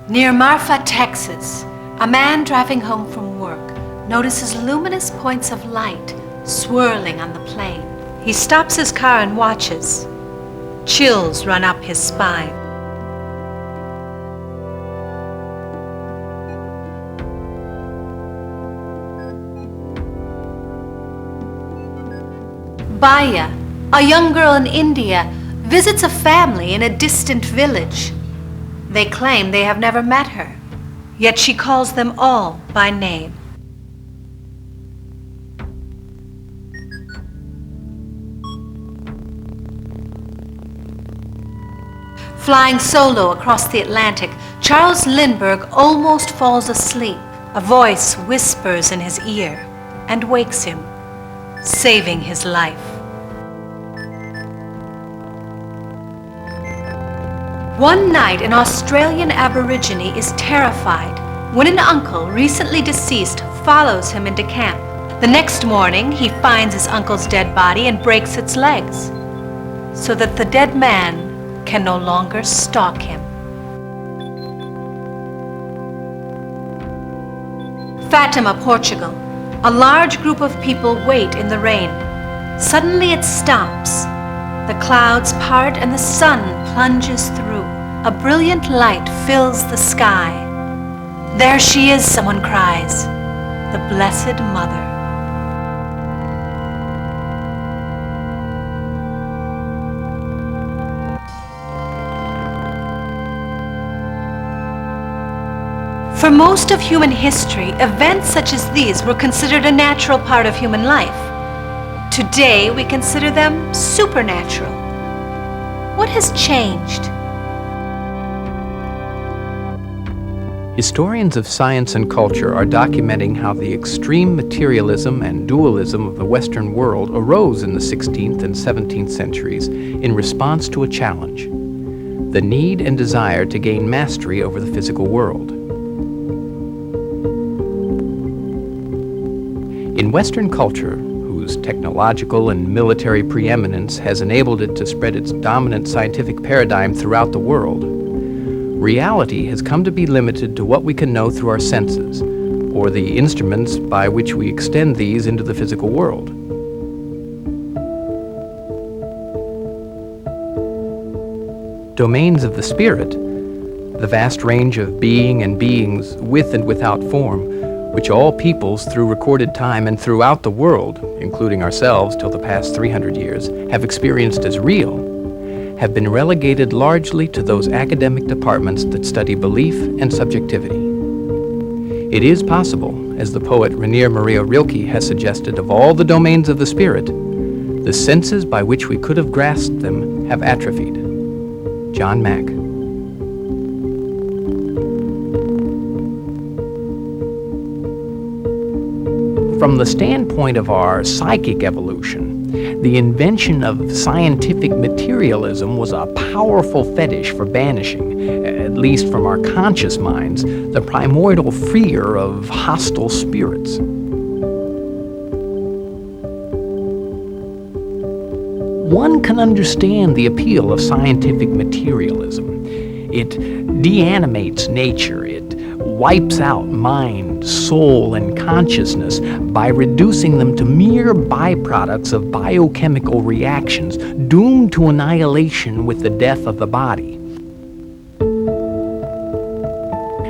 Near Marfa, Texas, a man driving home from work notices luminous points of light swirling on the plain. He stops his car and watches. Chills run up his spine. Baya, a young girl in India, visits a family in a distant village. They claim they have never met her, yet she calls them all by name. Flying solo across the Atlantic, Charles Lindbergh almost falls asleep. A voice whispers in his ear and wakes him, saving his life. One night, an Australian Aborigine is terrified when an uncle, recently deceased, follows him into camp. The next morning, he finds his uncle's dead body and breaks its legs, so that the dead man can no longer stalk him. Fatima, Portugal. A large group of people wait in the rain. Suddenly it stops. The clouds part and the sun plunges through. A brilliant light fills the sky. There she is, someone cries. The Blessed Mother. For most of human history, events such as these were considered a natural part of human life. Today, we consider them supernatural. What has changed? Historians of science and culture are documenting how the extreme materialism and dualism of the Western world arose in the 16th and 17th centuries in response to a challenge: the need and desire to gain mastery over the physical world. In Western culture, whose technological and military preeminence has enabled it to spread its dominant scientific paradigm throughout the world, reality has come to be limited to what we can know through our senses, or the instruments by which we extend these into the physical world. Domains of the spirit, the vast range of being and beings with and without form, which all peoples through recorded time and throughout the world, including ourselves till the past 300 years, have experienced as real, have been relegated largely to those academic departments that study belief and subjectivity. It is possible, as the poet Rainer Maria Rilke has suggested, of all the domains of the spirit, the senses by which we could have grasped them have atrophied. John Mack. From the standpoint of our psychic evolution, the invention of scientific materialism was a powerful fetish for banishing, at least from our conscious minds, the primordial fear of hostile spirits. One can understand the appeal of scientific materialism. It deanimates nature. It wipes out mind, soul, and consciousness by reducing them to mere byproducts of biochemical reactions doomed to annihilation with the death of the body.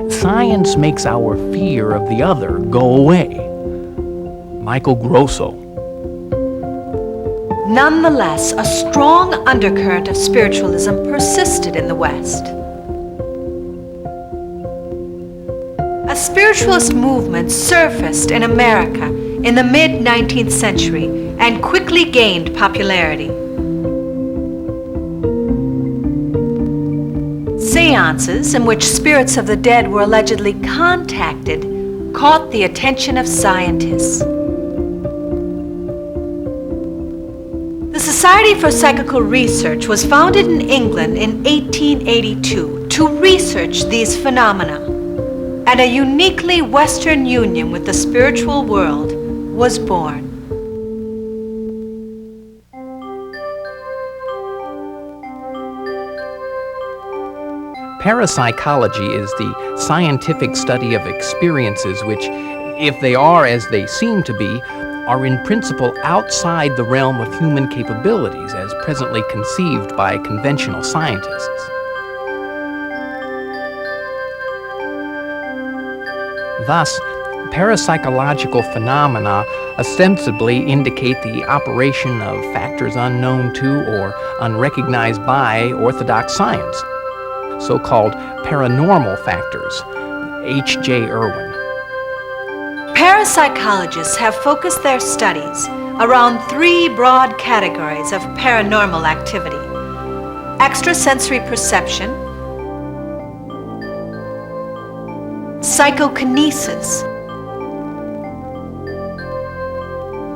Science makes our fear of the other go away. Michael Grosso. Nonetheless, a strong undercurrent of spiritualism persisted in the West. A spiritualist movement surfaced in America in the mid-19th century and quickly gained popularity. Seances in which spirits of the dead were allegedly contacted caught the attention of scientists. The Society for Psychical Research was founded in England in 1882 to research these phenomena, and a uniquely Western union with the spiritual world was born. Parapsychology is the scientific study of experiences which, if they are as they seem to be, are in principle outside the realm of human capabilities as presently conceived by conventional scientists. Thus, parapsychological phenomena ostensibly indicate the operation of factors unknown to or unrecognized by orthodox science, so-called paranormal factors. H.J. Irwin. Parapsychologists have focused their studies around three broad categories of paranormal activity: extrasensory perception, psychokinesis,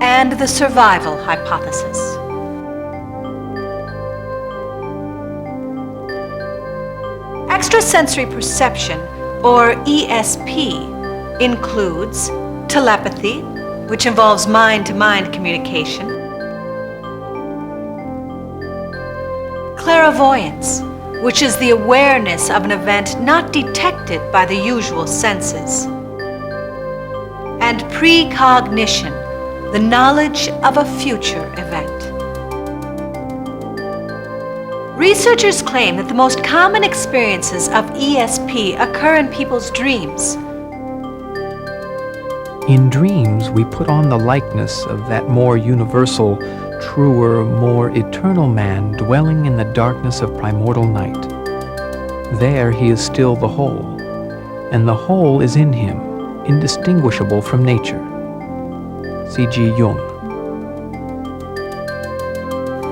and the survival hypothesis. Extrasensory perception, or ESP, includes telepathy, which involves mind-to-mind communication, clairvoyance, which is the awareness of an event not detected by the usual senses, and precognition, the knowledge of a future event. Researchers claim that the most common experiences of ESP occur in people's dreams. In dreams, we put on the likeness of that more universal, truer, more eternal man dwelling in the darkness of primordial night. There he is still the whole, and the whole is in him, indistinguishable from nature. C.G. Jung.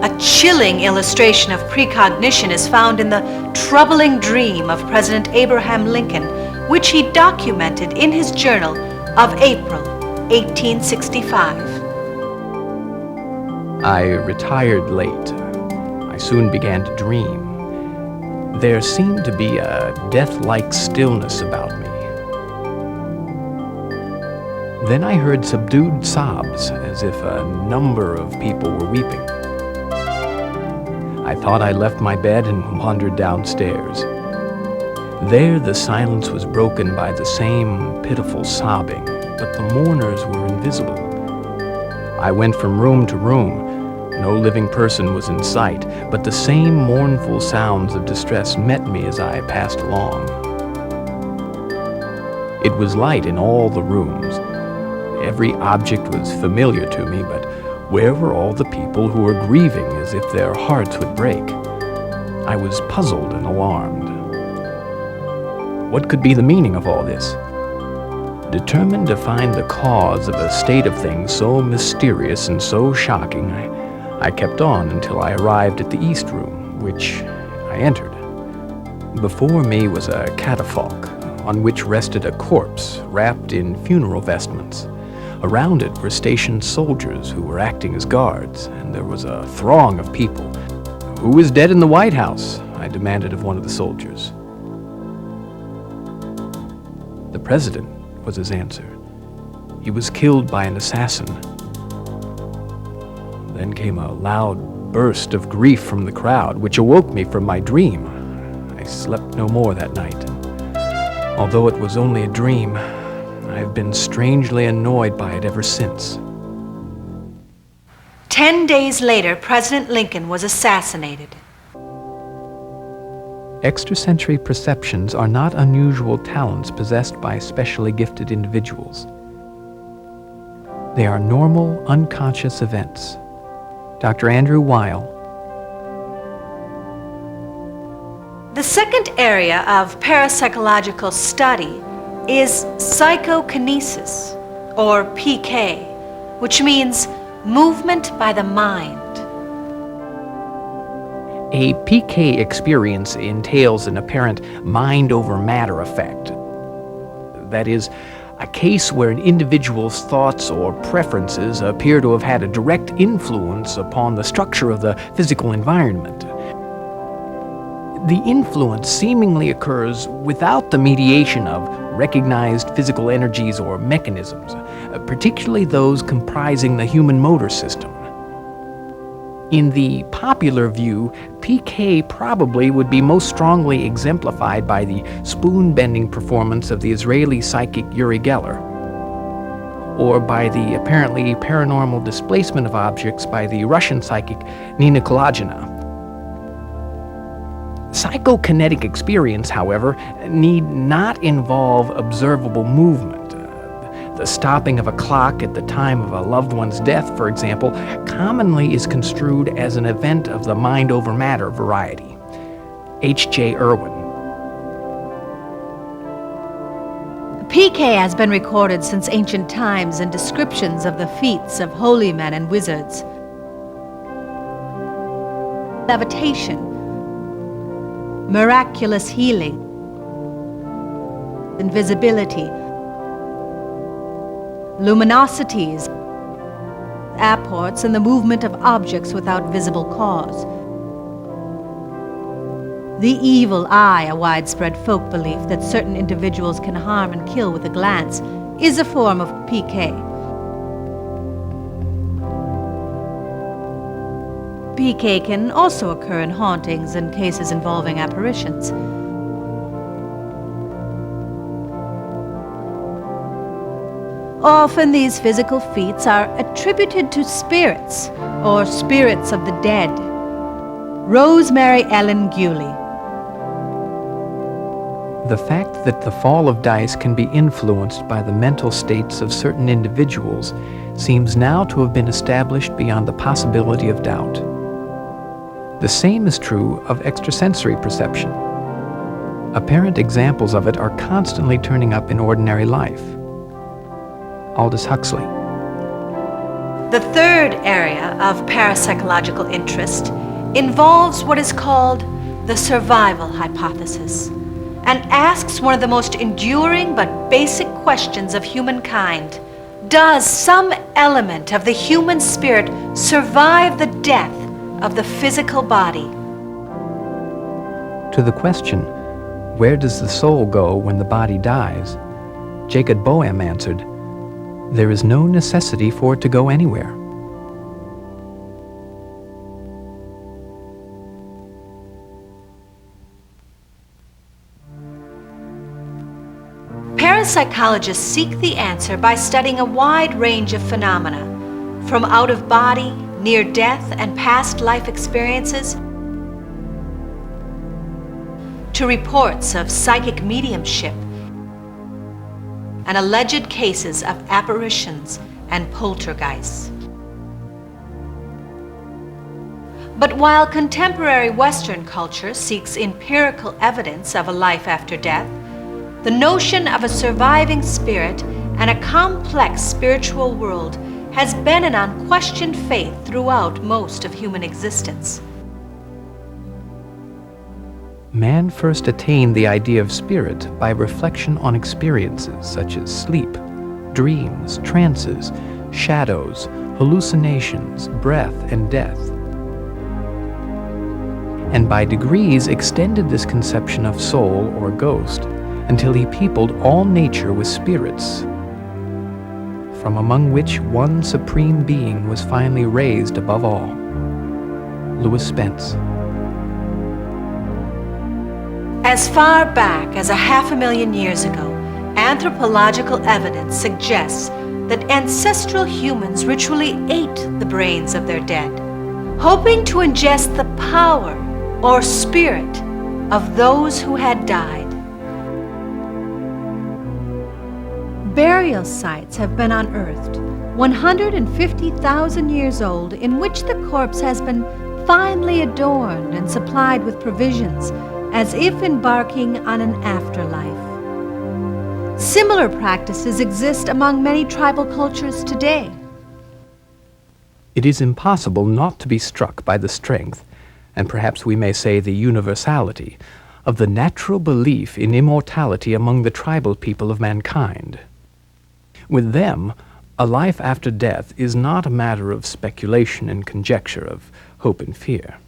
A chilling illustration of precognition is found in the troubling dream of President Abraham Lincoln, which he documented in his journal of April 1865. I retired late. I soon began to dream. There seemed to be a death-like stillness about me. Then I heard subdued sobs, as if a number of people were weeping. I thought I left my bed and wandered downstairs. There the silence was broken by the same pitiful sobbing, but the mourners were invisible. I went from room to room. No living person was in sight, but the same mournful sounds of distress met me as I passed along. It was light in all the rooms. Every object was familiar to me, but where were all the people who were grieving as if their hearts would break? I was puzzled and alarmed. What could be the meaning of all this? Determined to find the cause of a state of things so mysterious and so shocking, I kept on until I arrived at the East Room, which I entered. Before me was a catafalque, on which rested a corpse wrapped in funeral vestments. Around it were stationed soldiers who were acting as guards, and there was a throng of people. "Who is dead in the White House?" I demanded of one of the soldiers. "The president," was his answer. "He was killed by an assassin." Then came a loud burst of grief from the crowd, which awoke me from my dream. I slept no more that night. Although it was only a dream, I have been strangely annoyed by it ever since. 10 days later, President Lincoln was assassinated. Extrasensory perceptions are not unusual talents possessed by specially gifted individuals. They are normal, unconscious events. Dr. Andrew Weil. The second area of parapsychological study is psychokinesis, or PK, which means movement by the mind. A PK experience entails an apparent mind-over-matter effect. That is, a case where an individual's thoughts or preferences appear to have had a direct influence upon the structure of the physical environment. The influence seemingly occurs without the mediation of recognized physical energies or mechanisms, particularly those comprising the human motor system. In the popular view, PK probably would be most strongly exemplified by the spoon-bending performance of the Israeli psychic Uri Geller, or by the apparently paranormal displacement of objects by the Russian psychic Nina Kolodina. Psychokinetic experience, however, need not involve observable movement. The stopping of a clock at the time of a loved one's death, for example, commonly is construed as an event of the mind over matter variety. H.J. Irwin. PK has been recorded since ancient times in descriptions of the feats of holy men and wizards. Levitation, miraculous healing, invisibility, luminosities, apports, and the movement of objects without visible cause. The evil eye, a widespread folk belief that certain individuals can harm and kill with a glance, is a form of PK. PK can also occur in hauntings and cases involving apparitions. Often these physical feats are attributed to spirits or spirits of the dead. Rosemary Ellen Gulley. The fact that the fall of dice can be influenced by the mental states of certain individuals seems now to have been established beyond the possibility of doubt. The same is true of extrasensory perception. Apparent examples of it are constantly turning up in ordinary life. Aldous Huxley. The third area of parapsychological interest involves what is called the survival hypothesis, and asks one of the most enduring but basic questions of humankind. Does some element of the human spirit survive the death of the physical body? To the question, where does the soul go when the body dies? Jacob Boehm answered, there is no necessity for it to go anywhere. Parapsychologists seek the answer by studying a wide range of phenomena, from out-of-body, near-death, and past life experiences, to reports of psychic mediumship and alleged cases of apparitions and poltergeists. But while contemporary Western culture seeks empirical evidence of a life after death, the notion of a surviving spirit and a complex spiritual world has been an unquestioned faith throughout most of human existence. Man first attained the idea of spirit by reflection on experiences such as sleep, dreams, trances, shadows, hallucinations, breath, and death. And by degrees extended this conception of soul or ghost until he peopled all nature with spirits, from among which one supreme being was finally raised above all. Lewis Spence. As far back as 500,000 years ago, anthropological evidence suggests that ancestral humans ritually ate the brains of their dead, hoping to ingest the power or spirit of those who had died. Burial sites have been unearthed, 150,000 years old, in which the corpse has been finely adorned and supplied with provisions, as if embarking on an afterlife. Similar practices exist among many tribal cultures today. It is impossible not to be struck by the strength, and perhaps we may say the universality, of the natural belief in immortality among the tribal people of mankind. With them, a life after death is not a matter of speculation and conjecture, of hope and fear.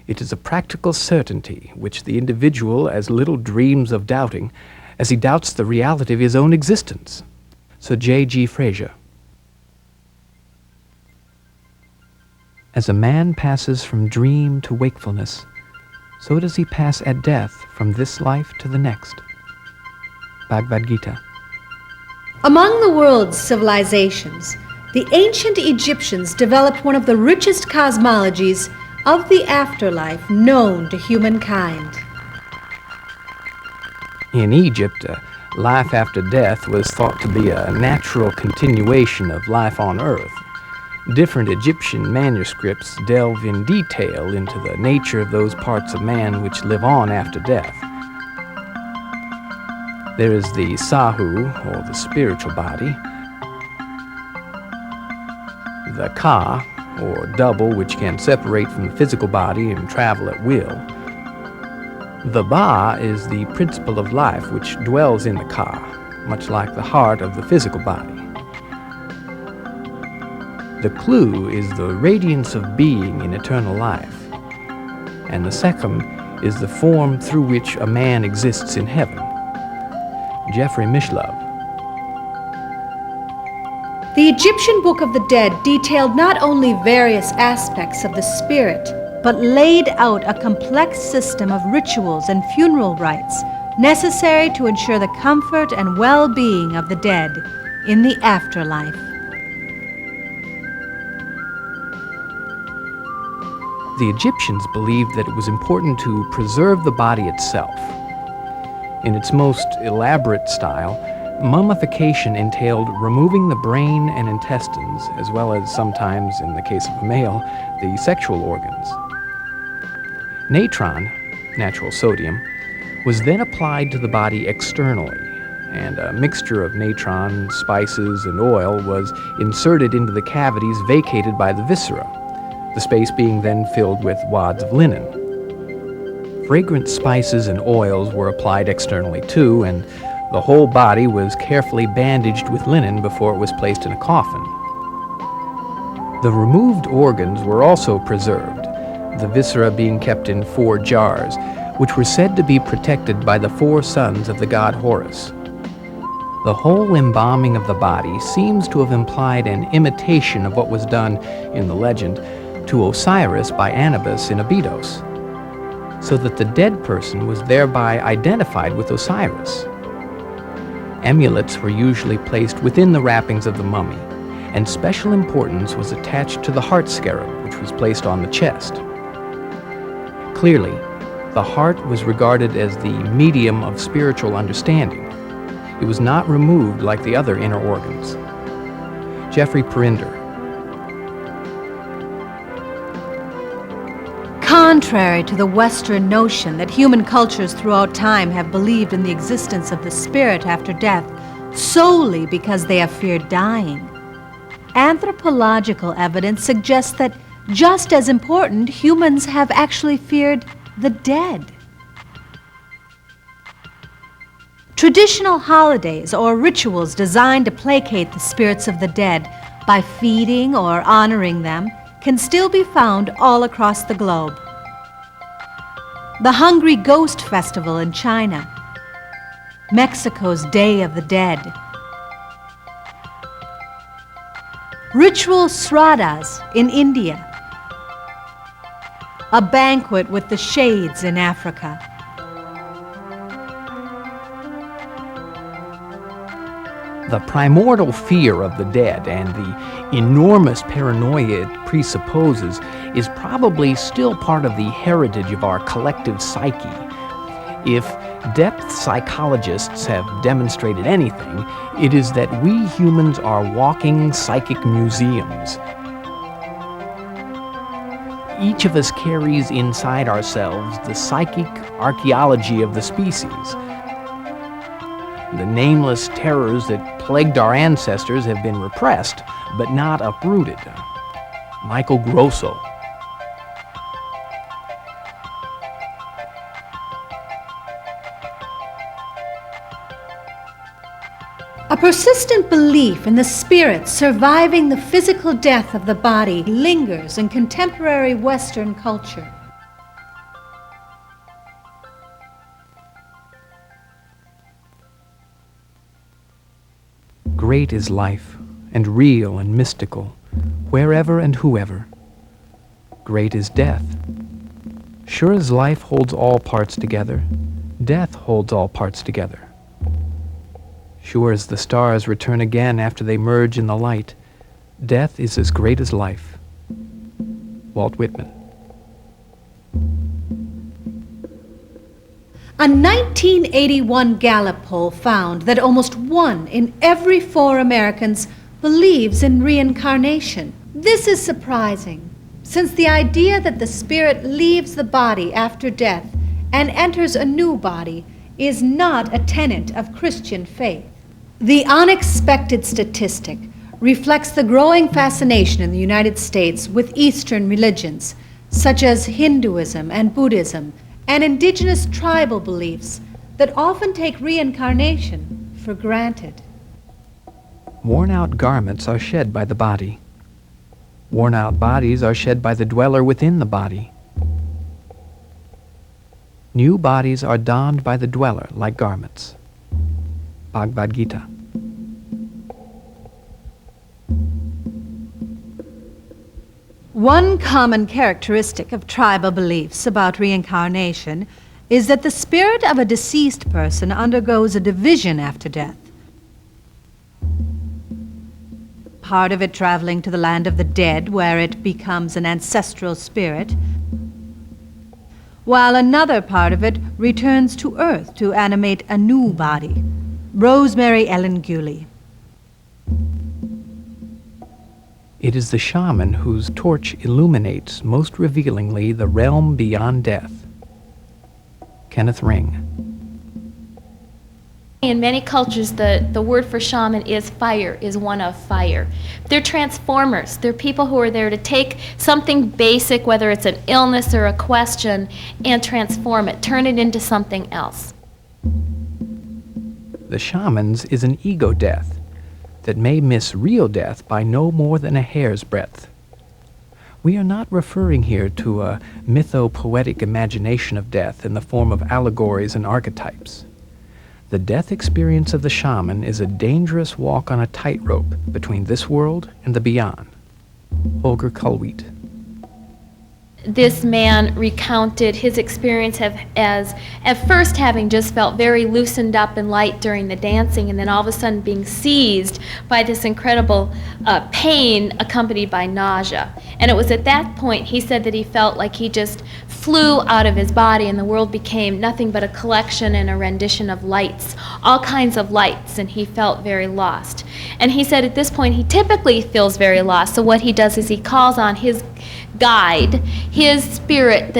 It is a practical certainty which the individual as little dreams of doubting as he doubts the reality of his own existence. Sir J.G. Fraser. As a man passes from dream to wakefulness, so does he pass at death from this life to the next. Bhagavad Gita. Among the world's civilizations, the ancient Egyptians developed one of the richest cosmologies of the afterlife known to humankind. In Egypt, life after death was thought to be a natural continuation of life on earth. Different Egyptian manuscripts delve in detail into the nature of those parts of man which live on after death. There is the Sahu, or the spiritual body, the Ka, or double, which can separate from the physical body and travel at will. The Ba is the principle of life which dwells in the Ka, much like the heart of the physical body. The Klu is the radiance of being in eternal life, and the Sekhem is the form through which a man exists in heaven. Jeffrey Mishlove. The Egyptian Book of the Dead detailed not only various aspects of the spirit, but laid out a complex system of rituals and funeral rites necessary to ensure the comfort and well-being of the dead in the afterlife. The Egyptians believed that it was important to preserve the body itself. In its most elaborate style, mummification entailed removing the brain and intestines, as well as sometimes, in the case of a male, the sexual organs. Natron, natural sodium, was then applied to the body externally, and a mixture of natron, spices, and oil was inserted into the cavities vacated by the viscera, the space being then filled with wads of linen. Fragrant spices and oils were applied externally too, and the whole body was carefully bandaged with linen before it was placed in a coffin. The removed organs were also preserved, the viscera being kept in 4 jars, which were said to be protected by the 4 sons of the god Horus. The whole embalming of the body seems to have implied an imitation of what was done in the legend to Osiris by Anubis in Abydos, so that the dead person was thereby identified with Osiris. Amulets were usually placed within the wrappings of the mummy, and special importance was attached to the heart scarab, which was placed on the chest. Clearly, the heart was regarded as the medium of spiritual understanding. It was not removed like the other inner organs. Jeffrey Perinder. Contrary to the Western notion that human cultures throughout time have believed in the existence of the spirit after death solely because they have feared dying, anthropological evidence suggests that just as important, humans have actually feared the dead. Traditional holidays or rituals designed to placate the spirits of the dead by feeding or honoring them can still be found all across the globe. The Hungry Ghost Festival in China, Mexico's Day of the Dead, ritual sraddhas in India, a banquet with the shades in Africa. The primordial fear of the dead and the enormous paranoia it presupposes is probably still part of the heritage of our collective psyche. If depth psychologists have demonstrated anything, it is that we humans are walking psychic museums. Each of us carries inside ourselves the psychic archaeology of the species. The nameless terrors that plagued our ancestors have been repressed, but not uprooted. Michael Grosso. A persistent belief in the spirit surviving the physical death of the body lingers in contemporary Western culture. Great is life, and real and mystical, wherever and whoever. great is death. Sure as life holds all parts together, death holds all parts together. Sure as the stars return again after they merge in the light, death is as great as life. Walt Whitman. A 1981 Gallup poll found that almost 1 in every 4 Americans believes in reincarnation. This is surprising, since the idea that the spirit leaves the body after death and enters a new body is not a tenet of Christian faith. The unexpected statistic reflects the growing fascination in the United States with Eastern religions, such as Hinduism and Buddhism, and indigenous tribal beliefs that often take reincarnation for granted. Worn-out garments are shed by the body. Worn-out bodies are shed by the dweller within the body. New bodies are donned by the dweller like garments. Bhagavad Gita. One common characteristic of tribal beliefs about reincarnation is that the spirit of a deceased person undergoes a division after death. Part of it traveling to the land of the dead, where it becomes an ancestral spirit, while another part of it returns to Earth to animate a new body. Rosemary Ellen Gulley. It is the shaman whose torch illuminates most revealingly the realm beyond death. Kenneth Ring. In many cultures, the word for shaman is fire, is one of fire. They're transformers. They're people who are there to take something basic, whether it's an illness or a question, and transform it, turn it into something else. The shaman's is an ego death that may miss real death by no more than a hair's breadth. We are not referring here to a mytho-poetic imagination of death in the form of allegories and archetypes. The death experience of the shaman is a dangerous walk on a tightrope between this world and the beyond. Holger Kullweit. This man recounted his experience as at first having just felt very loosened up and light during the dancing, and then all of a sudden being seized by this incredible pain accompanied by nausea. And it was at that point he said that he felt like he just flew out of his body and the world became nothing but a collection and a rendition of lights, all kinds of lights, and he felt very lost. And he said at this point he typically feels very lost, so what he does is he calls on his guide, his spirit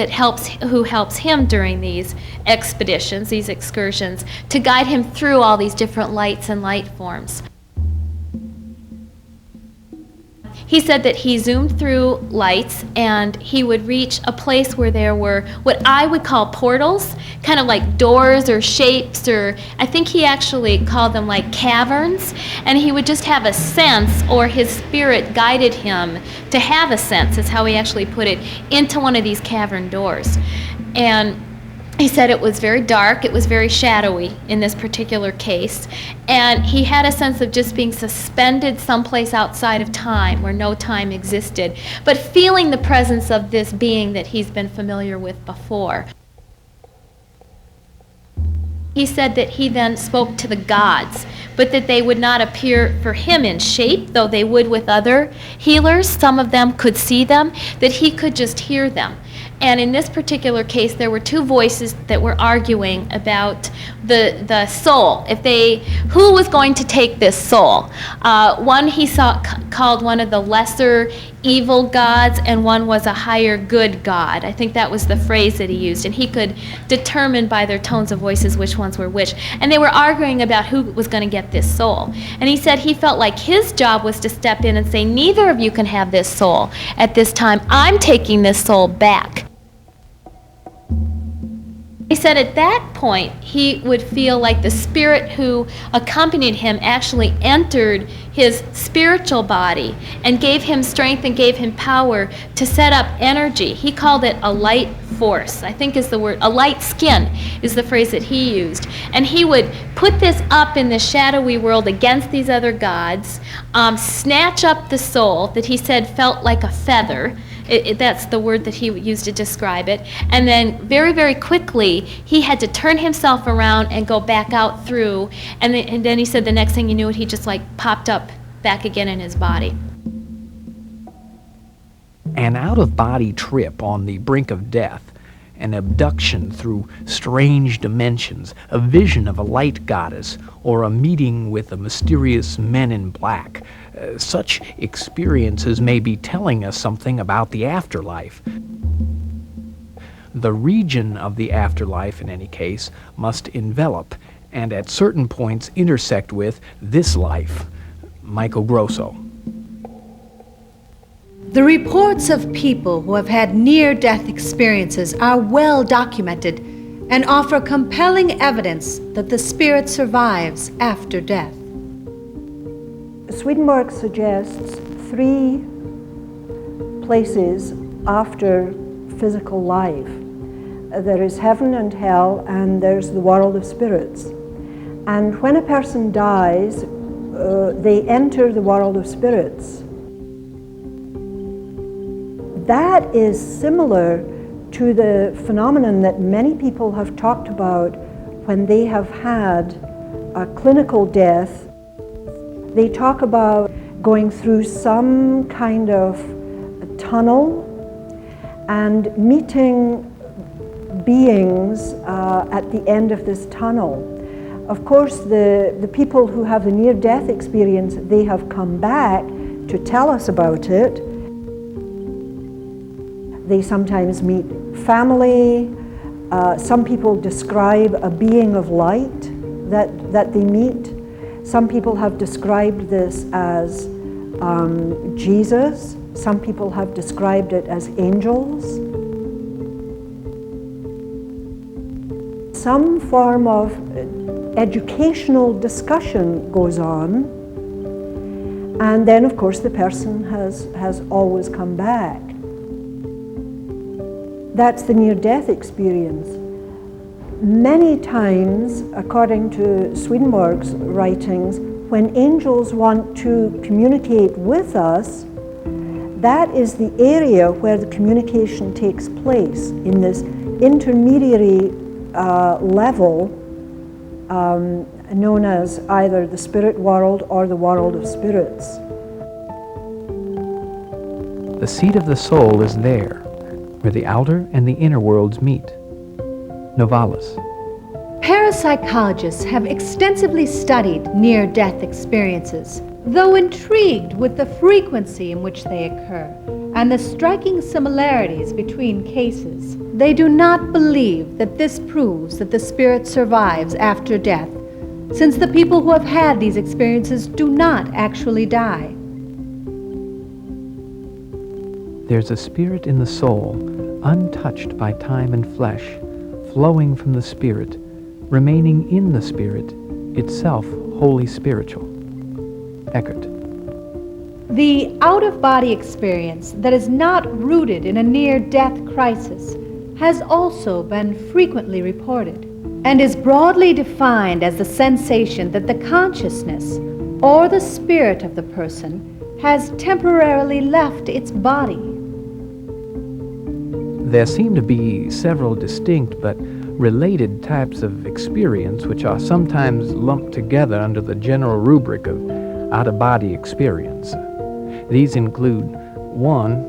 who helps him during these expeditions, these excursions, to guide him through all these different lights and light forms. He said that he zoomed through lights and he would reach a place where there were what I would call portals, kind of like doors or shapes, or I think he actually called them like caverns, and he would just have a sense, or his spirit guided him to have a sense, is how he actually put it, into one of these cavern doors. And he said it was very dark, it was very shadowy in this particular case, and he had a sense of just being suspended someplace outside of time, where no time existed, but feeling the presence of this being that he's been familiar with before. He said that he then spoke to the gods, but that they would not appear for him in shape, though they would with other healers. Some of them could see them, that he could just hear them. And in this particular case, there were two voices that were arguing about the soul. Who was going to take this soul? One he called one of the lesser evil gods, and one was a higher good god. I think that was the phrase that he used, and he could determine by their tones of voices which ones were which. And they were arguing about who was going to get this soul. And he said he felt like his job was to step in and say, neither of you can have this soul at this time. I'm taking this soul back. He said at that point he would feel like the spirit who accompanied him actually entered his spiritual body and gave him strength and gave him power to set up energy. He called it a light force, I think is the word. A light skin is the phrase that he used. And he would put this up in the shadowy world against these other gods, snatch up the soul that he said felt like a feather. That's the word that he used to describe it. And then very, very quickly, he had to turn himself around and go back out through. And then he said the next thing you knew, he just like popped up back again in his body. An out-of-body trip on the brink of death, an abduction through strange dimensions, a vision of a light goddess, or a meeting with a mysterious men in black. Such experiences may be telling us something about the afterlife. The region of the afterlife, in any case, must envelop and at certain points intersect with this life. Michael Grosso. The reports of people who have had near-death experiences are well documented and offer compelling evidence that the spirit survives after death. Swedenborg suggests 3 places after physical life. There is heaven and hell, and there's the world of spirits. And when a person dies, they enter the world of spirits. That is similar to the phenomenon that many people have talked about when they have had a clinical death. They talk about going through some kind of tunnel and meeting beings at the end of this tunnel. Of course, the people who have the near-death experience, they have come back to tell us about it. They sometimes meet family. Some people describe a being of light that they meet. Some people have described this as Jesus. Some people have described it as angels. Some form of educational discussion goes on. And then, of course, the person has always come back. That's the near-death experience. Many times, according to Swedenborg's writings, when angels want to communicate with us, that is the area where the communication takes place, in this intermediary level known as either the spirit world or the world of spirits. The seat of the soul is there, where the outer and the inner worlds meet. Novalis. Parapsychologists have extensively studied near-death experiences, though intrigued with the frequency in which they occur and the striking similarities between cases. They do not believe that this proves that the spirit survives after death, since the people who have had these experiences do not actually die. There's a spirit in the soul, untouched by time and flesh, flowing from the spirit, remaining in the spirit, itself wholly spiritual. Eckert. The out-of-body experience that is not rooted in a near-death crisis has also been frequently reported and is broadly defined as the sensation that the consciousness or the spirit of the person has temporarily left its body. There seem to be several distinct but related types of experience which are sometimes lumped together under the general rubric of out-of-body experience. These include 1.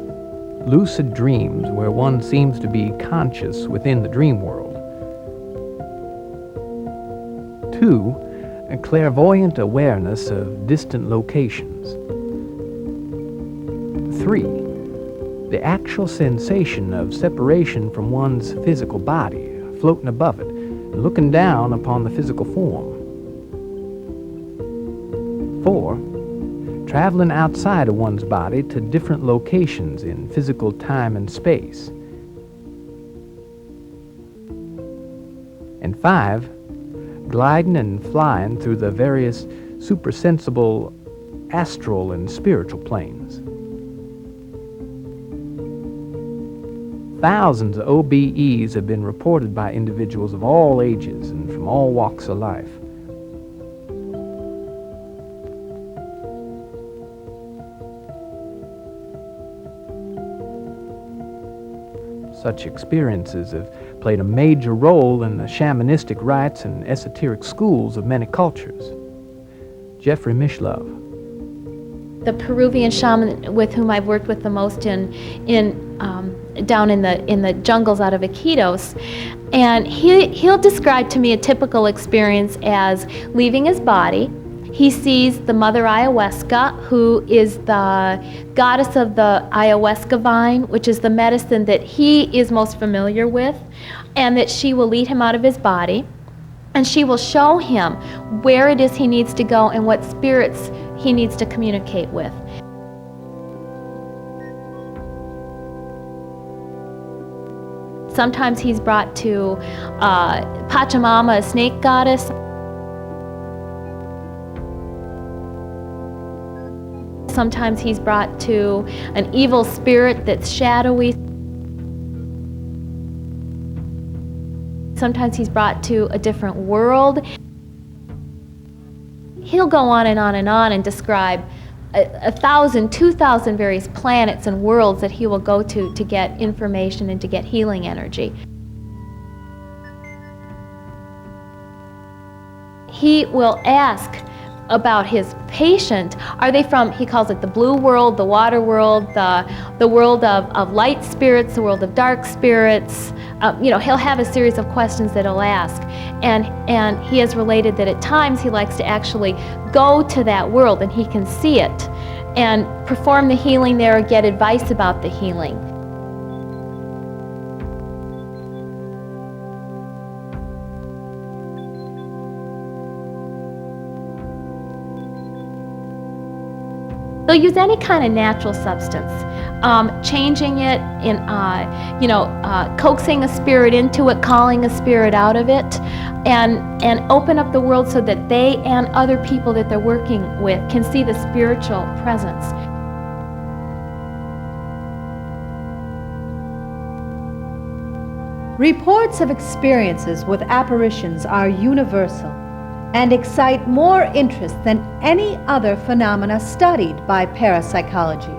Lucid dreams, where one seems to be conscious within the dream world. 2. A clairvoyant awareness of distant locations. 3. The actual sensation of separation from one's physical body, floating above it, looking down upon the physical form. 4. Traveling outside of one's body to different locations in physical time and space. And 5. Gliding and flying through the various supersensible astral and spiritual planes. Thousands of OBEs have been reported by individuals of all ages and from all walks of life. Such experiences have played a major role in the shamanistic rites and esoteric schools of many cultures. Jeffrey Mishlove. The Peruvian shaman with whom I've worked with the most down in the jungles out of Iquitos, and he'll describe to me a typical experience as leaving his body. He sees the mother ayahuasca, who is the goddess of the ayahuasca vine, which is the medicine that he is most familiar with, and that she will lead him out of his body, and she will show him where it is he needs to go and what spirits he needs to communicate with. Sometimes he's brought to Pachamama, a snake goddess. Sometimes he's brought to an evil spirit that's shadowy. Sometimes he's brought to a different world. He'll go on and on and on and describe 1,000, 2,000 various planets and worlds that he will go to get information and to get healing energy. He will ask about his patient. Are they from, he calls it the blue world, the water world, the world of light spirits, the world of dark spirits? He'll have a series of questions that he'll ask. And he has related that at times he likes to actually go to that world and he can see it and perform the healing there or get advice about the healing. They'll use any kind of natural substance, changing it in, coaxing a spirit into it, calling a spirit out of it, and open up the world so that they and other people that they're working with can see the spiritual presence. Reports of experiences with apparitions are universal and excite more interest than any other phenomena studied by parapsychology.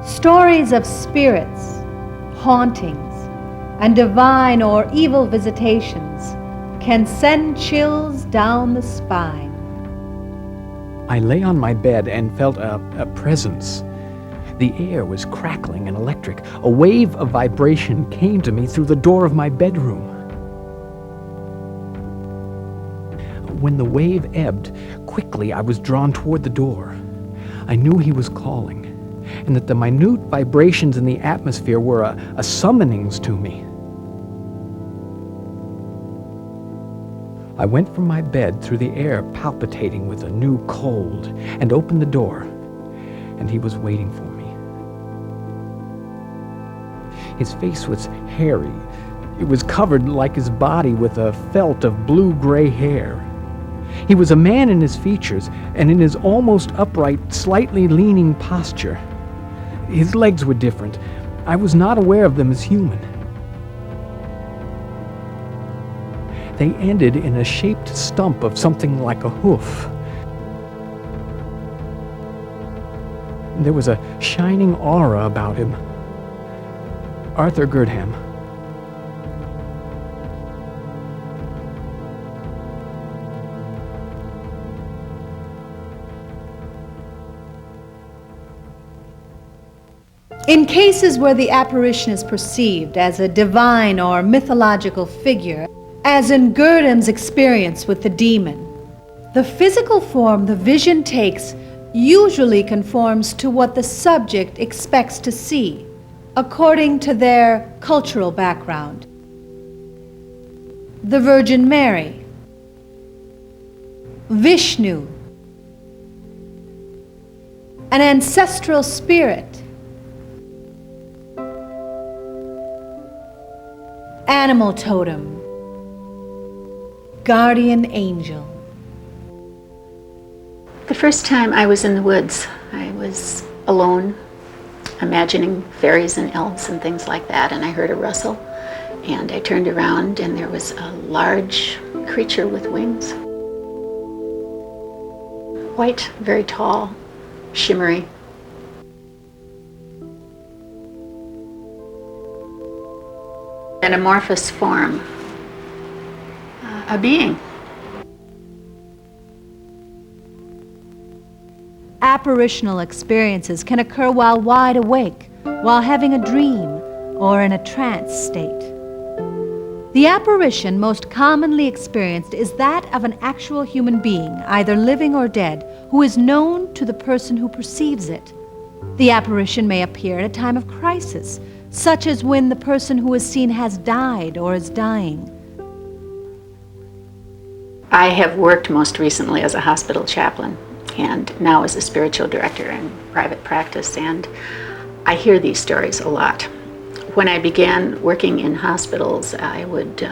Stories of spirits, hauntings, and divine or evil visitations can send chills down the spine. I lay on my bed and felt a presence. The air was crackling and electric. A wave of vibration came to me through the door of my bedroom. When the wave ebbed, quickly I was drawn toward the door. I knew he was calling, and that the minute vibrations in the atmosphere were a summonings to me. I went from my bed through the air palpitating with a new cold and opened the door, and he was waiting for me. His face was hairy. It was covered like his body with a felt of blue-gray hair. He was a man in his features and in his almost upright, slightly leaning posture. His legs were different. I was not aware of them as human. They ended in a shaped stump of something like a hoof. There was a shining aura about him. Arthur Girdham. In cases where the apparition is perceived as a divine or mythological figure, as in Girdham's experience with the demon, the physical form the vision takes usually conforms to what the subject expects to see, according to their cultural background. The Virgin Mary, Vishnu, an ancestral spirit, animal totem, guardian angel. The first time I was in the woods, I was alone, imagining fairies and elves and things like that, and I heard a rustle, and I turned around and there was a large creature with wings. White, very tall, shimmery. an amorphous form, a being. Apparitional experiences can occur while wide awake, while having a dream, or in a trance state. The apparition most commonly experienced is that of an actual human being, either living or dead, who is known to the person who perceives it. The apparition may appear at a time of crisis, such as when the person who is seen has died or is dying. I have worked most recently as a hospital chaplain and now as a spiritual director in private practice, and I hear these stories a lot. When I began working in hospitals, I would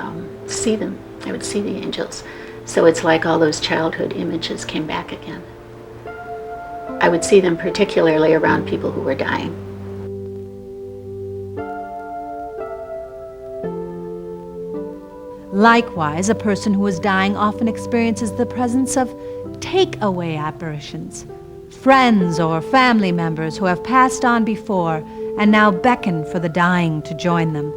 see them. I would see the angels. So it's like all those childhood images came back again. I would see them particularly around people who were dying. Likewise, a person who is dying often experiences the presence of take-away apparitions, friends or family members who have passed on before and now beckon for the dying to join them.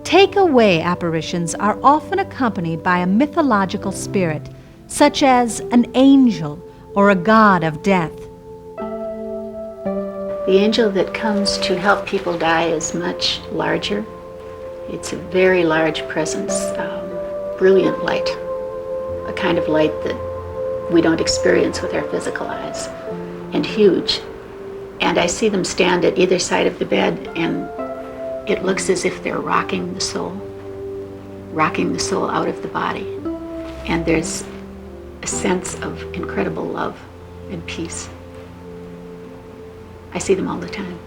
Take-away apparitions are often accompanied by a mythological spirit, such as an angel or a god of death. The angel that comes to help people die is much larger. It's a very large presence, brilliant light, a kind of light that we don't experience with our physical eyes, and huge. And I see them stand at either side of the bed, and it looks as if they're rocking the soul out of the body. And there's a sense of incredible love and peace. I see them all the time.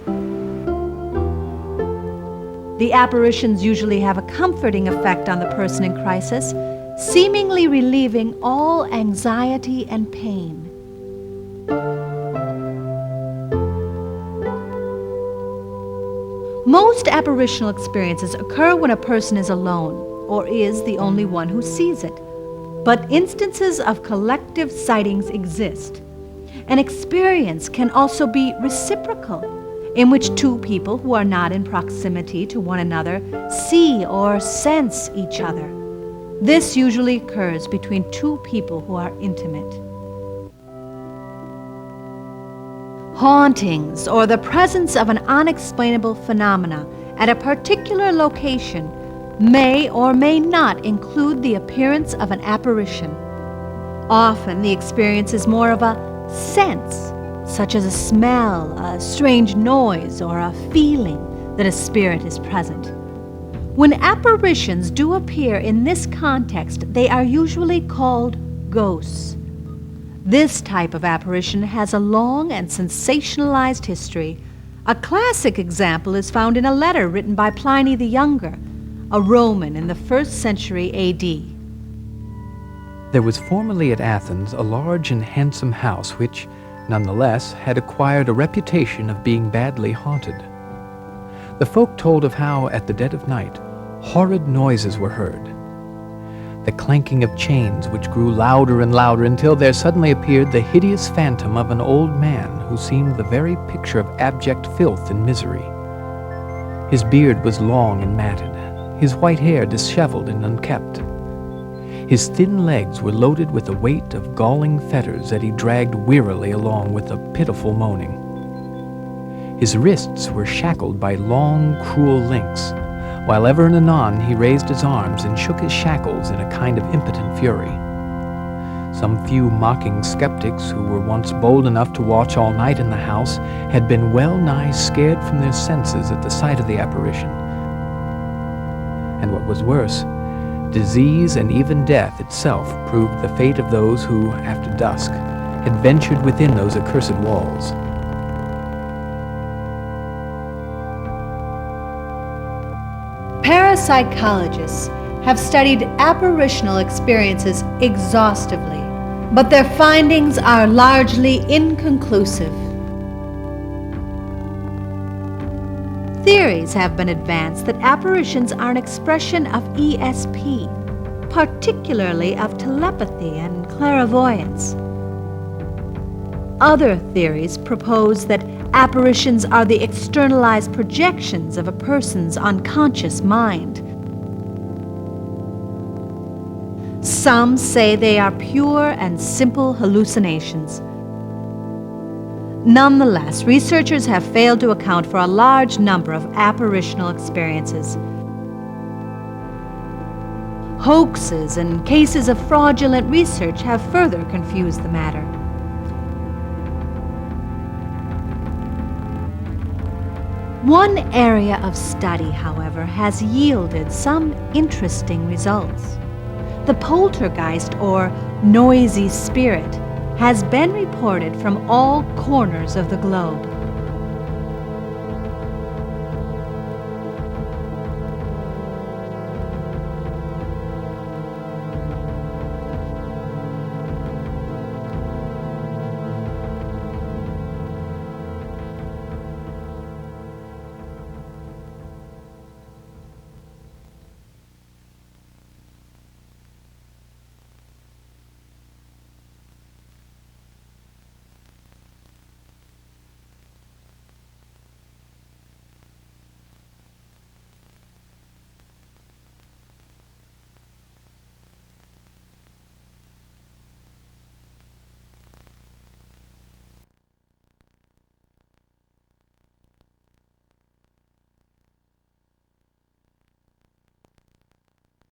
The apparitions usually have a comforting effect on the person in crisis, seemingly relieving all anxiety and pain. Most apparitional experiences occur when a person is alone or is the only one who sees it. But instances of collective sightings exist. An experience can also be reciprocal, in which two people who are not in proximity to one another see or sense each other. This usually occurs between two people who are intimate. Hauntings, or the presence of an unexplainable phenomena at a particular location, may or may not include the appearance of an apparition. Often the experience is more of a sense, such as a smell, a strange noise, or a feeling that a spirit is present. When apparitions do appear in this context, they are usually called ghosts. This type of apparition has a long and sensationalized history. A classic example is found in a letter written by Pliny the Younger, a Roman in the 1st century A.D. There was formerly at Athens a large and handsome house which, nonetheless, had acquired a reputation of being badly haunted. The folk told of how, at the dead of night, horrid noises were heard. The clanking of chains which grew louder and louder until there suddenly appeared the hideous phantom of an old man who seemed the very picture of abject filth and misery. His beard was long and matted, his white hair disheveled and unkempt. His thin legs were loaded with the weight of galling fetters that he dragged wearily along with a pitiful moaning. His wrists were shackled by long, cruel links, while ever and anon he raised his arms and shook his shackles in a kind of impotent fury. Some few mocking skeptics who were once bold enough to watch all night in the house had been well nigh scared from their senses at the sight of the apparition. And what was worse, disease and even death itself proved the fate of those who, after dusk, had ventured within those accursed walls. Parapsychologists have studied apparitional experiences exhaustively, but their findings are largely inconclusive. Theories have been advanced that apparitions are an expression of ESP, particularly of telepathy and clairvoyance. Other theories propose that apparitions are the externalized projections of a person's unconscious mind. Some say they are pure and simple hallucinations. Nonetheless, researchers have failed to account for a large number of apparitional experiences. Hoaxes and cases of fraudulent research have further confused the matter. One area of study, however, has yielded some interesting results. The poltergeist, or noisy spirit, has been reported from all corners of the globe.